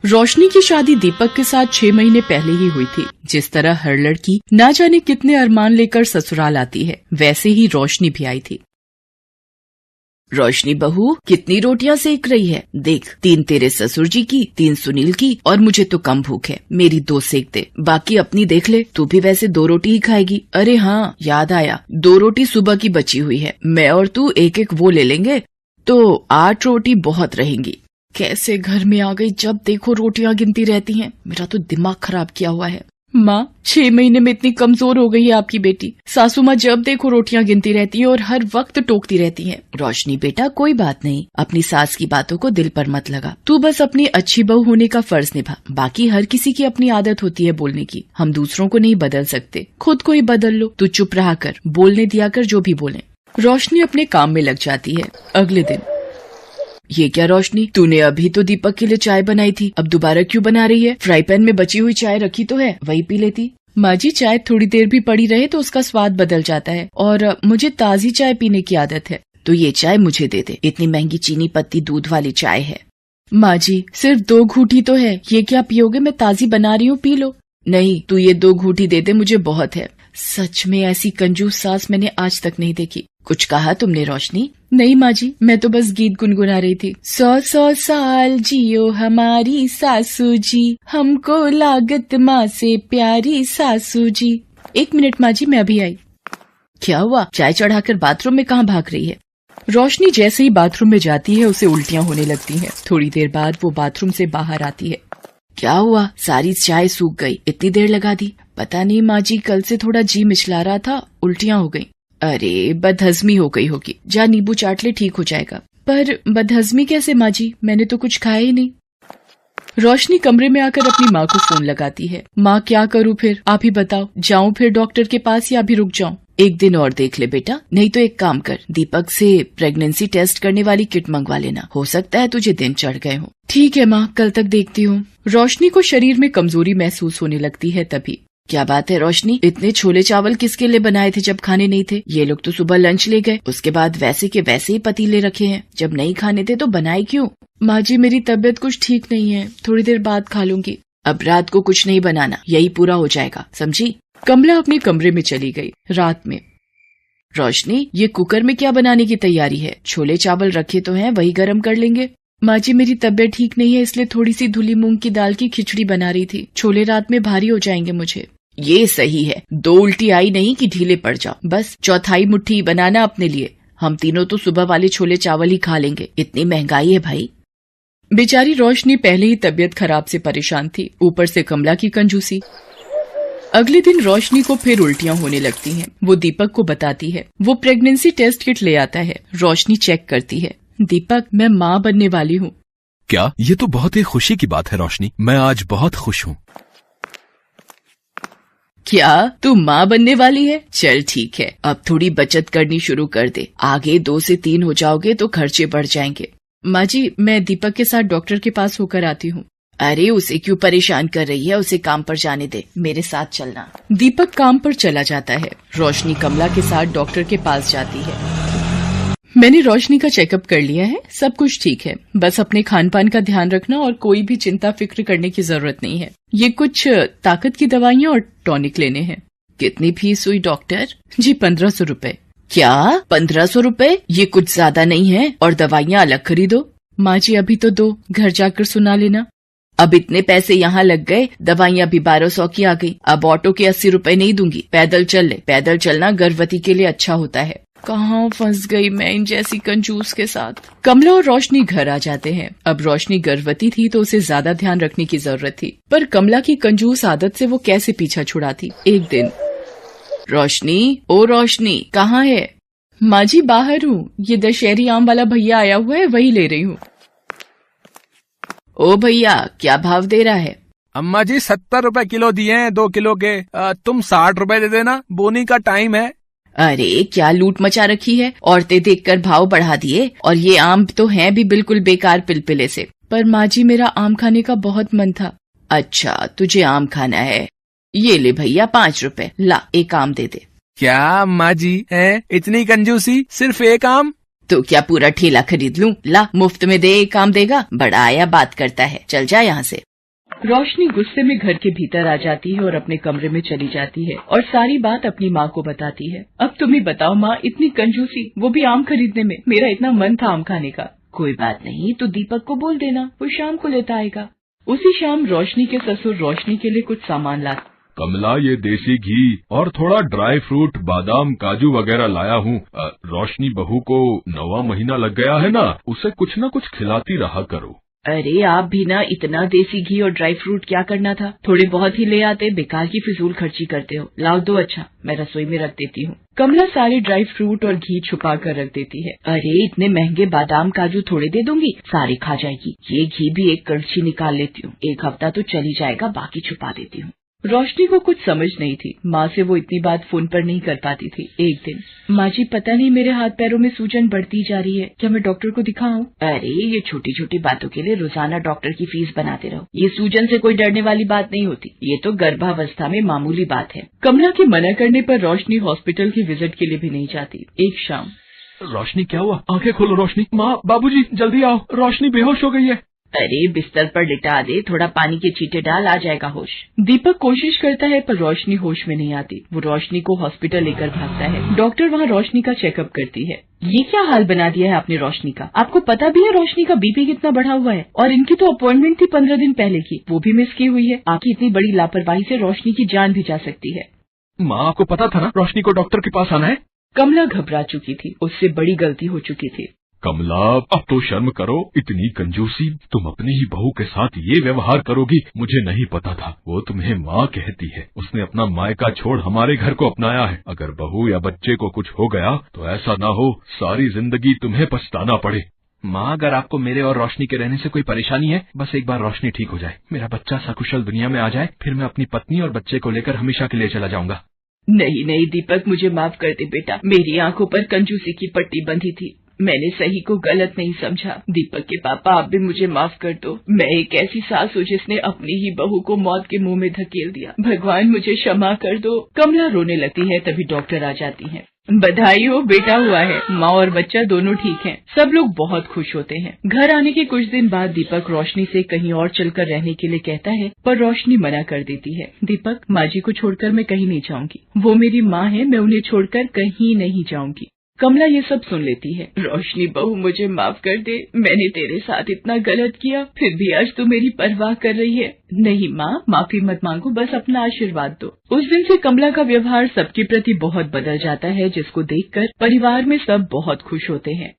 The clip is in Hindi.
रोशनी की शादी दीपक के साथ 6 महीने पहले ही हुई थी। जिस तरह हर लड़की ना जाने कितने अरमान लेकर ससुराल आती है, वैसे ही रोशनी भी आई थी। रोशनी बहू, कितनी रोटियां सेक रही है? देख, 3 तेरे ससुर जी की, 3 सुनील की, और मुझे तो कम भूख है। मेरी 2 सेक दे, बाकी अपनी देख ले। तू भी वैसे 2 रोटी ही खाएगी। अरे हाँ, याद आया, 2 रोटी सुबह की बची हुई है। मैं और तू एक एक वो ले लेंगे तो 8 रोटी बहुत रहेंगी। कैसे घर में आ गई, जब देखो रोटियां गिनती रहती हैं। मेरा तो दिमाग खराब किया हुआ है। माँ, 6 महीने में इतनी कमजोर हो गई है आपकी बेटी। सासू माँ जब देखो रोटियां गिनती रहती हैं और हर वक्त टोकती रहती हैं। रोशनी बेटा, कोई बात नहीं, अपनी सास की बातों को दिल पर मत लगा। तू बस अपनी अच्छी बहू होने का फर्ज निभा। बाकी हर किसी की अपनी आदत होती है बोलने की। हम दूसरों को नहीं बदल सकते, खुद को ही बदल लो। तू चुप रहा कर, बोलने दिया कर जो भी बोले। रोशनी अपने काम में लग जाती है। अगले दिन, ये क्या रोशनी, तूने अभी तो दीपक के लिए चाय बनाई थी, अब दोबारा क्यों बना रही है? फ्राई पैन में बची हुई चाय रखी तो है, वही पी लेती। माँ जी, चाय थोड़ी देर भी पड़ी रहे तो उसका स्वाद बदल जाता है, और मुझे ताजी चाय पीने की आदत है। तो ये चाय मुझे दे दे, इतनी महंगी चीनी पत्ती दूध वाली चाय है। माँ जी, सिर्फ 2 घूंटी तो है, ये क्या पियोगे? मैं ताजी बना रही हूँ, पी लो। नहीं, तू ये 2 घूंटी दे दे, मुझे बहुत है। सच में ऐसी कंजूस सास मैंने आज तक नहीं देखी। कुछ कहा तुमने रोशनी? नहीं माँ जी, मैं तो बस गीत गुनगुना रही थी। 100 साल जियो हमारी सासू जी, हमको लागत माँ से प्यारी सासू जी। 1 मिनट माँ जी, मैं अभी आई। क्या हुआ? चाय चढ़ाकर बाथरूम में कहाँ भाग रही है? रोशनी जैसे ही बाथरूम में जाती है उसे उल्टियाँ होने लगती हैं। थोड़ी देर बाद वो बाथरूम से बाहर आती है। क्या हुआ? सारी चाय सूख गई, इतनी देर लगा दी। पता नहीं माँ जी, कल से थोड़ा जी मिचला रहा था, उल्टियाँ हो गई। अरे, बदहजमी हो गई होगी, जा नींबू चाट ले, ठीक हो जाएगा। पर बदहजमी कैसे माँ जी, मैंने तो कुछ खाया ही नहीं। रोशनी कमरे में आकर अपनी माँ को फोन लगाती है। माँ, क्या करूँ फिर, आप ही बताओ, जाऊँ फिर डॉक्टर के पास या अभी रुक जाऊँ? 1 दिन और देख ले बेटा, नहीं तो एक काम कर, दीपक से प्रेगनेंसी टेस्ट करने वाली किट मंगवा लेना, हो सकता है तुझे दिन चढ़ गए हो। ठीक है माँ, कल तक देखती हूँ। रोशनी को शरीर में कमजोरी महसूस होने लगती है। तभी, क्या बात है रोशनी, इतने छोले चावल किसके लिए बनाए थे जब खाने नहीं थे? ये लोग तो सुबह लंच ले गए, उसके बाद वैसे के वैसे ही पतीले रखे हैं। जब नहीं खाने थे तो बनाए क्यों? माँ जी, मेरी तबीयत कुछ ठीक नहीं है, थोड़ी देर बाद खा लूंगी। अब रात को कुछ नहीं बनाना, यही पूरा हो जाएगा, समझी? कमला अपने कमरे में चली गई। रात में, रोशनी, ये कुकर में क्या बनाने की तैयारी है? छोले चावल रखे तो हैं, वही गर्म कर लेंगे। माँ जी, मेरी तबीयत ठीक नहीं है, इसलिए थोड़ी सी धुली मूंग की दाल की खिचड़ी बना रही थी। छोले रात में भारी हो जाएंगे मुझे। ये सही है, 2 उल्टी आई नहीं कि ढीले पड़ जाओ, बस चौथाई मुट्ठी बनाना अपने लिए। हम तीनों तो सुबह वाले छोले चावल ही खा लेंगे, इतनी महंगाई है भाई। बेचारी रोशनी पहले ही तबीयत खराब से परेशान थी, ऊपर से कमला की कंजूसी। अगले दिन रोशनी को फिर उल्टियाँ होने लगती हैं। वो दीपक को बताती है। वो प्रेगनेंसी टेस्ट किट ले आता है। रोशनी चेक करती है। दीपक, मैं माँ बनने वाली हूँ। क्या? ये तो बहुत ही खुशी की बात है रोशनी, मैं आज बहुत खुश हूँ। क्या तू माँ बनने वाली है? चल ठीक है, अब थोड़ी बचत करनी शुरू कर दे, आगे 2 से 3 हो जाओगे तो खर्चे बढ़ जाएंगे। माँ जी, मैं दीपक के साथ डॉक्टर के पास होकर आती हूँ। अरे, उसे क्यों परेशान कर रही है, उसे काम पर जाने दे, मेरे साथ चलना। दीपक काम पर चला जाता है। रोशनी कमला के साथ डॉक्टर के पास जाती है। मैंने रोशनी का चेकअप कर लिया है, सब कुछ ठीक है, बस अपने खान पान का ध्यान रखना और कोई भी चिंता फिक्र करने की जरूरत नहीं है। ये कुछ ताकत की दवाइयाँ और टॉनिक लेने हैं। कितनी फीस हुई डॉक्टर? जी 1500 रुपए। क्या 1500 रुपए? ये कुछ ज्यादा नहीं है, और दवाइयाँ अलग खरीदो। माँ जी, अभी तो दो, घर जाकर सुना लेना। अब इतने पैसे यहाँ लग गए, दवाइयाँ भी 1200 की आ गई। अब ऑटो के 80 रुपए नहीं दूंगी, पैदल चल ले। पैदल चलना गर्भवती के लिए अच्छा होता है। कहाँ फंस गई मैं इन जैसी कंजूस के साथ। कमला और रोशनी घर आ जाते हैं। अब रोशनी गर्भवती थी तो उसे ज्यादा ध्यान रखने की जरूरत थी, पर कमला की कंजूस आदत से वो कैसे पीछा छुड़ाती। एक दिन, रोशनी, ओ रोशनी, कहाँ है? माँ जी, बाहर हूँ, ये दशहरी आम वाला भैया आया हुआ है, वही ले रही हूँ। ओ भैया, क्या भाव दे रहा है? अम्मा जी 70 रुपए किलो दिए हैं 2 किलो के, तुम 60 रुपए दे देना, बोनी का टाइम है। अरे, क्या लूट मचा रखी है, औरतें देखकर भाव बढ़ा दिए, और ये आम तो हैं भी बिल्कुल बेकार पिलपिले से। पर माँ जी, मेरा आम खाने का बहुत मन था। अच्छा, तुझे आम खाना है, ये ले भैया 5 रुपए, ला एक आम दे दे। क्या अम्मा जी है, इतनी कंजूसी, सिर्फ एक आम? तो क्या पूरा ठेला खरीद लूं? ला, मुफ्त में दे, काम देगा, बड़ा आया बात करता है, चल जा यहाँ से। रोशनी गुस्से में घर के भीतर आ जाती है और अपने कमरे में चली जाती है और सारी बात अपनी माँ को बताती है। अब तुम ही बताओ माँ, इतनी कंजूसी, वो भी आम खरीदने में। मेरा इतना मन था आम खाने का। कोई बात नहीं, तो दीपक को बोल देना, वो शाम को लेता आएगा। उसी शाम रोशनी के ससुर रोशनी के लिए कुछ सामान ला। कमला, ये देसी घी और थोड़ा ड्राई फ्रूट, बादाम, काजू वगैरह लाया हूँ। रोशनी बहू को 9वां महीना लग गया है ना, उसे कुछ न कुछ खिलाती रहा करो। अरे आप भी ना, इतना देसी घी और ड्राई फ्रूट क्या करना था, थोड़े बहुत ही ले आते, बेकार की फिजूल खर्ची करते हो। लाओ दो, अच्छा मैं रसोई में रख देती हूँ। कमला सारे ड्राई फ्रूट और घी छुपा कर रख देती है। अरे इतने महंगे बादाम काजू थोड़े दे दूंगी, सारे खा जाएगी। ये घी भी एक कड़छी निकाल लेती हूँ, एक हफ्ता तो चल ही जाएगा, बाकी छुपा देती हूँ। रोशनी को कुछ समझ नहीं थी, माँ से वो इतनी बात फोन पर नहीं कर पाती थी। एक दिन, माँ जी पता नहीं मेरे हाथ पैरों में सूजन बढ़ती जा रही है, क्या मैं डॉक्टर को दिखाऊं? अरे ये छोटी छोटी बातों के लिए रोजाना डॉक्टर की फीस बनाते रहो। ये सूजन से कोई डरने वाली बात नहीं होती, ये तो गर्भावस्था में मामूली बात है। कमला के मना करने पर रोशनी हॉस्पिटल की विजिट के लिए भी नहीं जाती। एक शाम, रोशनी क्या हुआ? आंखें खोलो रोशनी। माँ, बाबूजी जल्दी आओ, रोशनी बेहोश हो गई है। अरे बिस्तर पर लिटा दे, थोड़ा पानी के छींटे डाल, आ जाएगा होश। दीपक कोशिश करता है पर रोशनी होश में नहीं आती। वो रोशनी को हॉस्पिटल लेकर भागता है। डॉक्टर वहाँ रोशनी का चेकअप करती है। ये क्या हाल बना दिया है आपने रोशनी का? आपको पता भी है रोशनी का बीपी कितना बढ़ा हुआ है? और इनकी तो अपॉइंटमेंट थी 15 दिन पहले की, वो भी मिस की हुई है। आपकी इतनी बड़ी लापरवाही से रोशनी की जान भी जा सकती है। माँ, आपको पता था ना रोशनी को डॉक्टर के पास आना है? कमला घबरा चुकी थी, उससे बड़ी गलती हो चुकी थी। कमला, अब तो शर्म करो, इतनी कंजूसी, तुम अपनी ही बहू के साथ ये व्यवहार करोगी? मुझे नहीं पता था, वो तुम्हें माँ कहती है। उसने अपना मायका छोड़ हमारे घर को अपनाया है। अगर बहू या बच्चे को कुछ हो गया तो ऐसा ना हो सारी जिंदगी तुम्हें पछताना पड़े। माँ, अगर आपको मेरे और रोशनी के रहने से कोई परेशानी है, बस एक बार रोशनी ठीक हो जाए, मेरा बच्चा सकुशल दुनिया में आ जाए, फिर मैं अपनी पत्नी और बच्चे को लेकर हमेशा के लिए चला जाऊंगा। नहीं नहीं दीपक, मुझे माफ कर दे बेटा, मेरी आंखों पर कंजूसी की पट्टी बंधी थी, मैंने सही को गलत नहीं समझा। दीपक के पापा, आप भी मुझे माफ कर दो। मैं एक ऐसी सास हूँ जिसने अपनी ही बहू को मौत के मुंह में धकेल दिया। भगवान मुझे क्षमा कर दो। कमला रोने लगती है, तभी डॉक्टर आ जाती हैं। बधाई हो, बेटा हुआ है। माँ और बच्चा दोनों ठीक हैं। सब लोग बहुत खुश होते हैं। घर आने के कुछ दिन बाद दीपक रोशनी से कहीं और चलकर रहने के लिए कहता है, पर रोशनी मना कर देती है। दीपक, माँ जी को छोड़कर मैं कहीं नहीं जाऊंगी, वो मेरी माँ है, मैं उन्हें छोड़कर कहीं नहीं जाऊंगी। कमला ये सब सुन लेती है। रोशनी बहू, मुझे माफ कर दे, मैंने तेरे साथ इतना गलत किया, फिर भी आज तू मेरी परवाह कर रही है। नहीं माँ, माफी मत मांगो, बस अपना आशीर्वाद दो। उस दिन से कमला का व्यवहार सबके प्रति बहुत बदल जाता है, जिसको देखकर परिवार में सब बहुत खुश होते हैं।